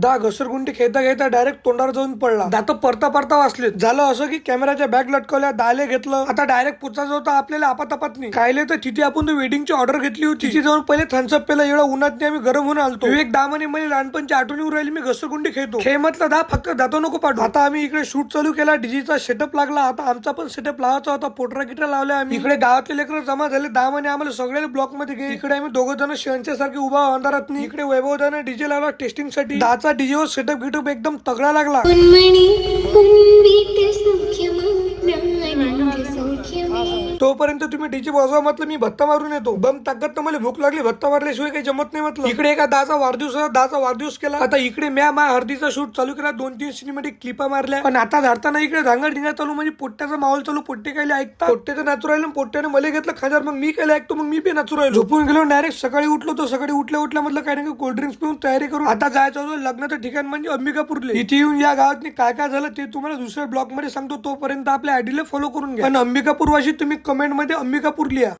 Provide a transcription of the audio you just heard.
दा घसरगुंडी खेळता खेळता डायरेक्ट तोंडावर जाऊन पडला. दात परता परता वाचले. झालं असं की कॅमेराच्या बॅग लटकवल्या, दाले घेतलं. आता डायरेक्ट पुचायचं होता आपल्याला आपातपात नाही. कायले तर तिथे आपण वेडिंगची ऑर्डर घेतली होती. तिथे जाऊन पहिले थम्सअप पेला, एवढा उन्हात नाही आम्ही गरम होऊन आलतो. विवेक दा म्हणे मला लहानपणची आठवण येऊन राहिली, मी घसरगुंडी खेळतो. खेळ म्हटलं दा, फक्त दातो नको पाठवू. आता आम्ही इकडे शूट चालू केला, डीजेचा सेटअप लागला. आता आमचा पण सेटअप लावायचा होता. पोटरा गिटरा लावल्या आम्ही. इकडे गावातले लेकर जमा झाले. दा म्हणे आम्हाला सगळ्या ब्लॉक मध्ये घे. इकडे आम्ही दोघं जण शेणच्या सारखे उभा अंधारात नाही. इकडे वैभवदाने डीजे लावला टेस्टिंग साठी. दाचा डीजेवर सेटअप गिटअप एकदम तगडा लागला. तोपर्यंत तुम्ही डीजे वाजवा म्हटलं, मी भत्ता मारून येतो. बम ताकद तर मला भूक लागली, भत्ता मारल्याशिवाय काही जमत नाही म्हटलं. इकडे एका दाचा वाढदिवस केला. आता इकडे म्या मा हळदीचा शूट चालू केला. 2-3 सिनेमॅटिक क्लिपा मारल्या. पण आता झाडताना इकडे धांगड ढिंगा चालू, म्हणजे पोट्ट्याचा माहोल चालू. पोट्टे काय ऐकता, पोट्ट्याचं नाचू राहिलं. पोट्ट्याने मला घेतलं खाजार, मग मी काय ऐकतो, मग मी बी नाचू राहिलो. झोपून गेलो. डायरेक्ट सकाळी उठलो. तो सकाळी उठल्या म्हटलं काय नाही, कोल्ड्रिंक्स पिऊन तयारी करून आता जायचं होतं लग्नाचं ठिकाण म्हणजे अंबिकापूरले. इथे येऊन या गावात काय काय झालं ते तुम्हाला दुसऱ्या ब्लॉग मध्ये सांगतो. तोपर्यंत आपल्या आयडीला फॉलो करून घ्या. पण अंबिकापूर वाशी तुम्ही कमेंट मध्ये अंबिकापूर लिहा.